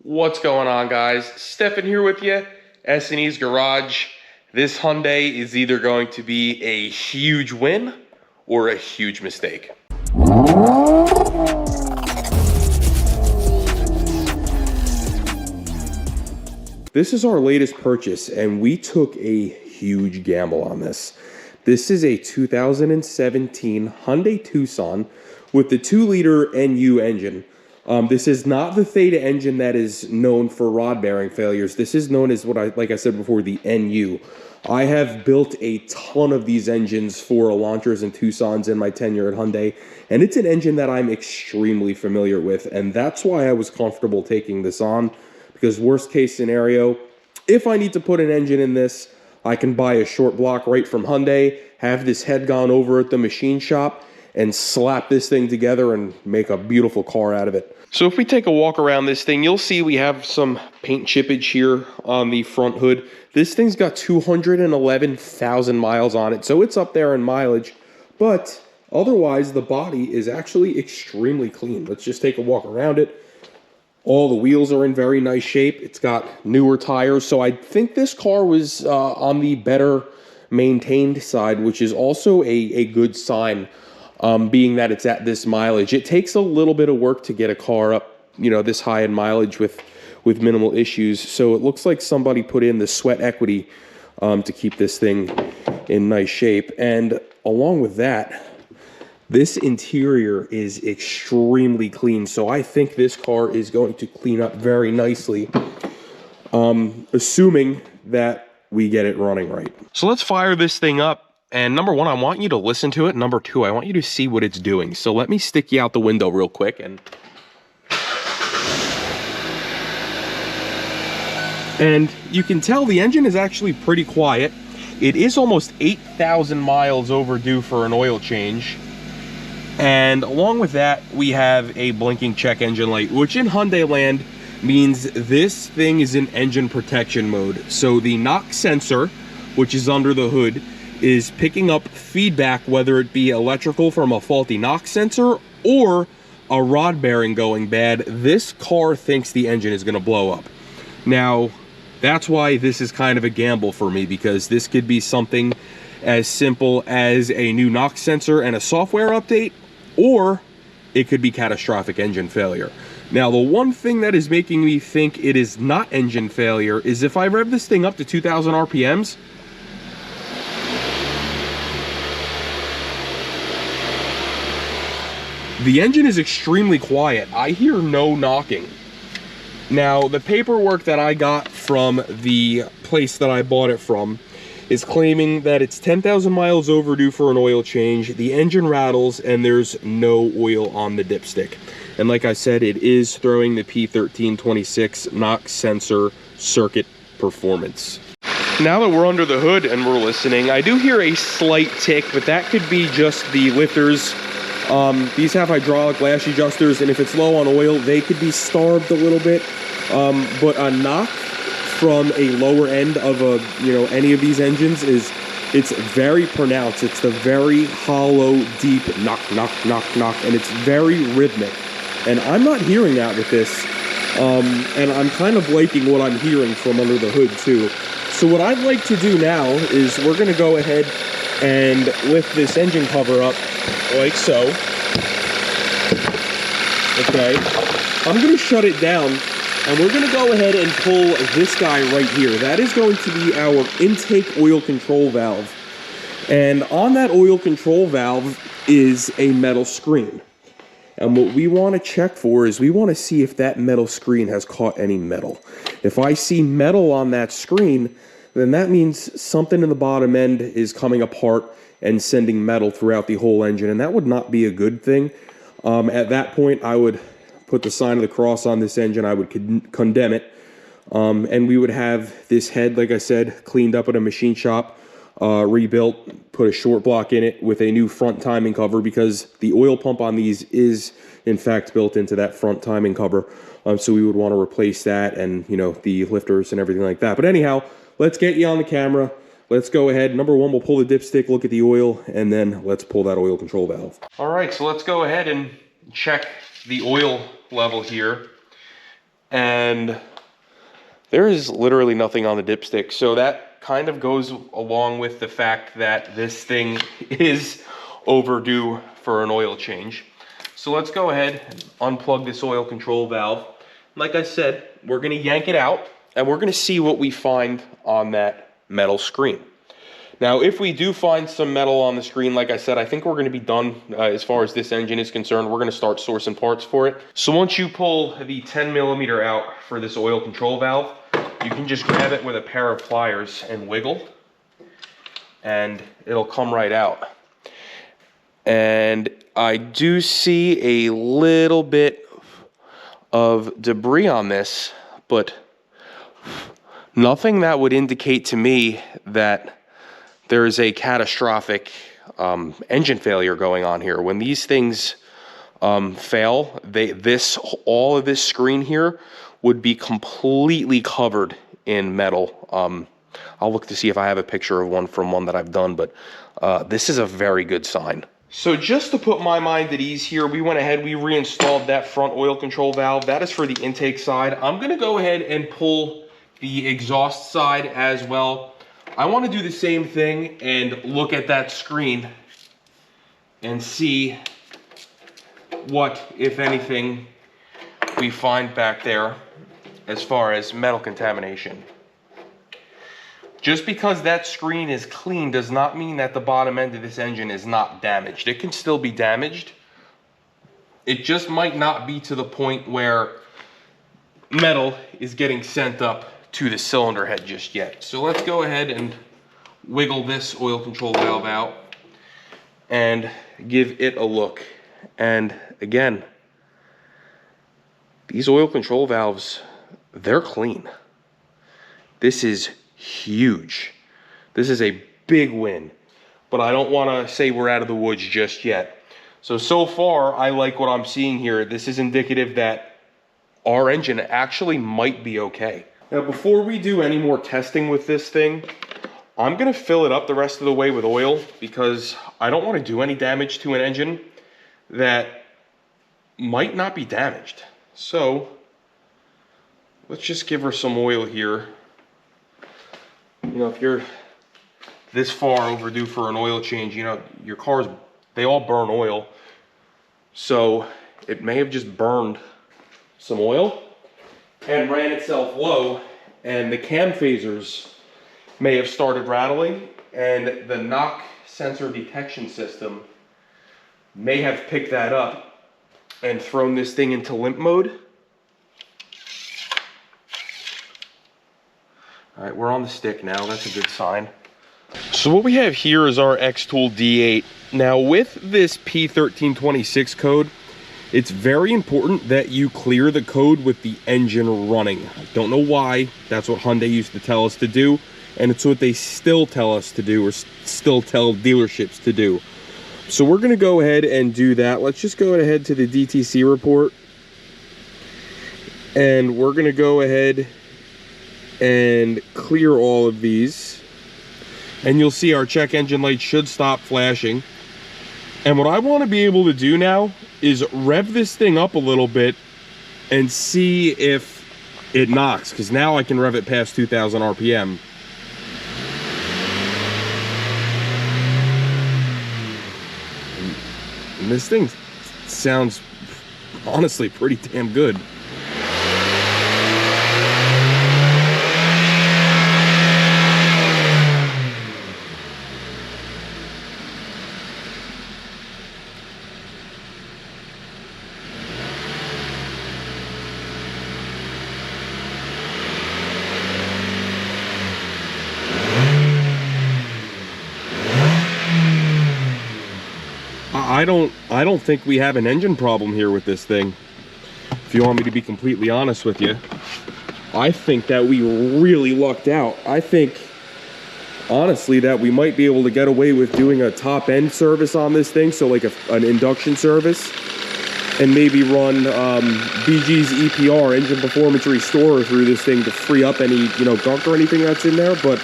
What's going on, guys? Stefan here with you, S&E's Garage. This Hyundai is either going to be a huge win or a huge mistake. This is our latest purchase, and we took a huge gamble on this. This is a 2017 Hyundai Tucson with the 2-liter NU engine. This is not the Theta engine that is known for rod bearing failures. This is known as like I said before, the NU. I have built a ton of these engines for Elantras and Tucsons in my tenure at Hyundai, and it's an engine that I'm extremely familiar with, and that's why I was comfortable taking this on, because worst case scenario, if I need to put an engine in this, I can buy a short block right from Hyundai, have this head gone over at the machine shop, and slap this thing together and make a beautiful car out of it. So if we take a walk around this thing, you'll see we have some paint chippage here on the front hood. This thing's got 211,000 miles on it, so it's up there in mileage, but otherwise the body is actually extremely clean. Let's just take a walk around it. All the wheels are in very nice shape. It's got newer tires, so I think this car was on the better maintained side, which is also a good sign. Being that it's at this mileage. It takes a little bit of work to get a car up, this high in mileage with minimal issues. So it looks like somebody put in the sweat equity to keep this thing in nice shape. And along with that, this interior is extremely clean. So I think this car is going to clean up very nicely, assuming that we get it running right. So let's fire this thing up. And number one, I want you to listen to it. Number two, I want you to see what it's doing. So let me stick you out the window real quick. And you can tell the engine is actually pretty quiet. It is almost 8,000 miles overdue for an oil change. And along with that, we have a blinking check engine light, which in Hyundai land means this thing is in engine protection mode. So the knock sensor, which is under the hood, is picking up feedback, whether it be electrical from a faulty knock sensor or a rod bearing going bad. This car thinks the engine is going to blow up. Now, that's why this is kind of a gamble for me, because this could be something as simple as a new knock sensor and a software update, or it could be catastrophic engine failure. Now, the one thing that is making me think it is not engine failure is if I rev this thing up to 2,000 RPMs, the engine is extremely quiet. I hear no knocking. Now, the paperwork that I got from the place that I bought it from is claiming that it's 10,000 miles overdue for an oil change, the engine rattles, and there's no oil on the dipstick. And like I said, it is throwing the P1326 knock sensor circuit performance. Now that we're under the hood and we're listening, I do hear a slight tick, but that could be just the lifters. These have hydraulic lash adjusters, and if it's low on oil, they could be starved a little bit. But a knock from a lower end of any of these engines it's very pronounced. It's the very hollow, deep knock, knock, knock, knock, and it's very rhythmic. And I'm not hearing that with this. And I'm kind of liking what I'm hearing from under the hood too. So what I'd like to do now is we're going to go ahead and lift this engine cover up like so. Okay, I'm going to shut it down, and we're going to go ahead and pull this guy right here. That is going to be our intake oil control valve. And on that oil control valve is a metal screen. And what we want to check for is we want to see if that metal screen has caught any metal. If I see metal on that screen, then that means something in the bottom end is coming apart and sending metal throughout the whole engine, and that would not be a good thing. At that point, I would put the sign of the cross on this engine. I would condemn it, and we would have this head, like I said, cleaned up at a machine shop, rebuilt, put a short block in it with a new front timing cover, because the oil pump on these is, in fact, built into that front timing cover. So we would want to replace that and, the lifters and everything like that. But anyhow, let's get you on the camera. Let's go ahead. Number one, we'll pull the dipstick, look at the oil, and then let's pull that oil control valve. All right, so let's go ahead and check the oil level here. and there is literally nothing on the dipstick. So that kind of goes along with the fact that this thing is overdue for an oil change. So let's go ahead and unplug this oil control valve. Like I said, we're gonna yank it out and we're gonna see what we find on that metal screen. Now, if we do find some metal on the screen, like I said, I think we're gonna be done as far as this engine is concerned. We're gonna start sourcing parts for it. So once you pull the 10mm out for this oil control valve, you can just grab it with a pair of pliers and wiggle, and it'll come right out. And I do see a little bit of debris on this, but nothing that would indicate to me that there is a catastrophic engine failure going on here. When these things fail, all of this screen here would be completely covered in metal. I'll look to see if I have a picture of one that I've done, but this is a very good sign. So just to put my mind at ease here, we went ahead, we reinstalled that front oil control valve. That is for the intake side. I'm gonna go ahead and pull the exhaust side as well. I want to do the same thing and look at that screen and see what, if anything, we find back there as far as metal contamination. Just because that screen is clean does not mean that the bottom end of this engine is not damaged. It can still be damaged. It just might not be to the point where metal is getting sent up to the cylinder head just yet. So let's go ahead and wiggle this oil control valve out and give it a look. And again, these oil control valves, they're clean. This is huge. This is a big win, but I don't want to say we're out of the woods just yet. So far, I like what I'm seeing here. This is indicative that our engine actually might be okay. Now, before we do any more testing with this thing, I'm gonna fill it up the rest of the way with oil because I don't want to do any damage to an engine that might not be damaged. So let's just give her some oil here. You know, if you're this far overdue for an oil change, you know, your cars, they all burn oil. So it may have just burned some oil and ran itself low, and the cam phasers may have started rattling, and the knock sensor detection system may have picked that up and thrown this thing into limp mode. All right, we're on the stick now. That's a good sign. So what we have here is our X-Tool D8. Now with this P1326 code, it's very important that you clear the code with the engine running. I don't know why. That's what Hyundai used to tell us to do, and it's what they still tell us to do, or still tell dealerships to do. So we're gonna go ahead and do that. Let's just go ahead to the DTC report, and we're gonna go ahead and clear all of these. And you'll see our check engine light should stop flashing. And what I want to be able to do now is rev this thing up a little bit and see if it knocks, because now I can rev it past 2,000 RPM. And this thing sounds honestly pretty damn good. I don't think we have an engine problem here with this thing. If you want me to be completely honest with you, I think that we really lucked out. I think, honestly, that we might be able to get away with doing a top-end service on this thing, so like an induction service, and maybe run BG's EPR, Engine Performance Restorer, through this thing to free up any, you know, gunk or anything that's in there. But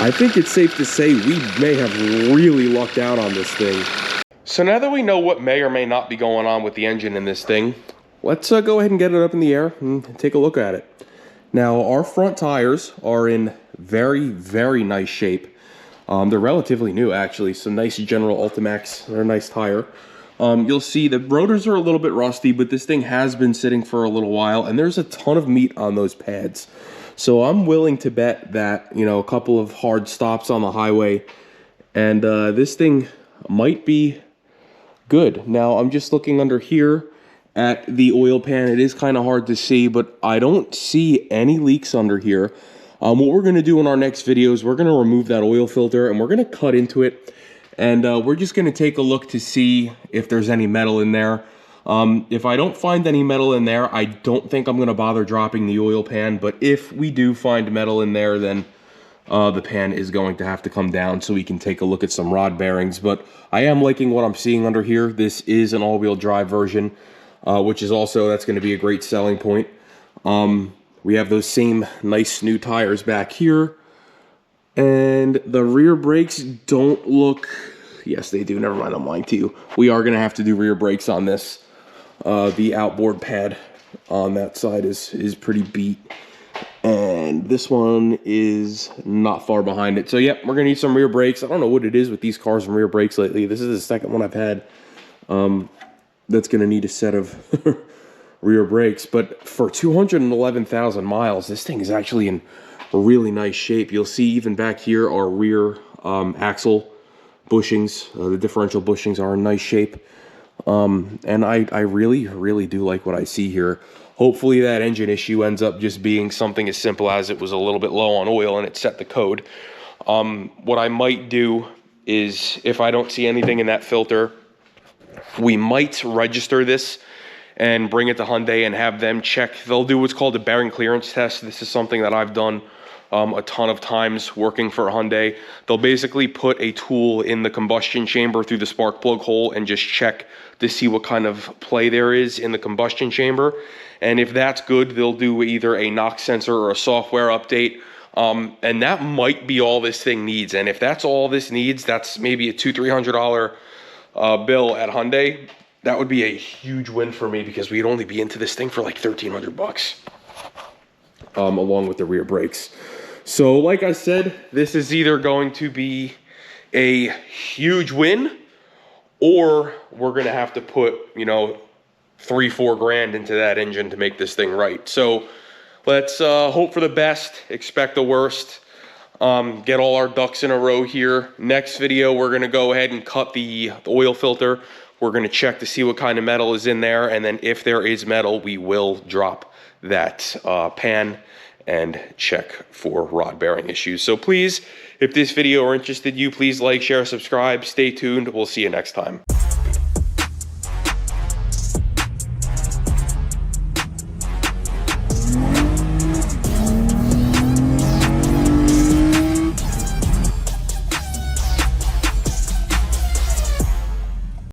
I think it's safe to say we may have really lucked out on this thing. So now that we know what may or may not be going on with the engine in this thing, let's go ahead and get it up in the air and take a look at it. Now, our front tires are in very, very nice shape. They're relatively new, actually. Some nice General Ultimax. They're a nice tire. You'll see the rotors are a little bit rusty, but this thing has been sitting for a little while, and there's a ton of meat on those pads. So I'm willing to bet that, you know, a couple of hard stops on the highway, and this thing might be good. Now, I'm just looking under here at the oil pan. It is kind of hard to see, but I don't see any leaks under here. What we're going to do in our next video is we're going to remove that oil filter, and we're going to cut into it, and we're just going to take a look to see if there's any metal in there. If I don't find any metal in there, I don't think I'm going to bother dropping the oil pan, but if we do find metal in there, then the pan is going to have to come down so we can take a look at some rod bearings. But I am liking what I'm seeing under here. This is an all-wheel drive version, which is also, that's going to be a great selling point. We have those same nice new tires back here, and the rear brakes don't look, yes they do, never mind, I'm lying to you. We are going to have to do rear brakes on this. The outboard pad on that side is pretty beat, and this one is not far behind it. So yeah, we're gonna need some rear brakes. I don't know what it is with these cars and rear brakes lately. This is the second one I've had that's gonna need a set of rear brakes. But for 211,000 miles, this thing is actually in a really nice shape. You'll see even back here our rear axle bushings, the differential bushings are in nice shape. And I really do like what I see here. Hopefully that engine issue ends up just being something as simple as it was a little bit low on oil and it set the code. What I might do is, if I don't see anything in that filter, we might register this and bring it to Hyundai and have them check. They'll do what's called a bearing clearance test. This is something that I've done a ton of times working for Hyundai. They'll basically put a tool in the combustion chamber through the spark plug hole and just check to see what kind of play there is in the combustion chamber. And if that's good, they'll do either a knock sensor or a software update. And that might be all this thing needs. And if that's all this needs, that's maybe a $200-300 bill at Hyundai. That would be a huge win for me, because we'd only be into this thing for like 1,300 bucks, along with the rear brakes. So like I said, this is either going to be a huge win, or we're going to have to put, you know, 3-4 grand into that engine to make this thing right. So let's hope for the best, expect the worst, get all our ducks in a row here. Next video, we're going to go ahead and cut the oil filter. We're going to check to see what kind of metal is in there, and then if there is metal, we will drop that pan and check for rod bearing issues. So please, if this video interested you, please like, share, subscribe, stay tuned. We'll see you next time.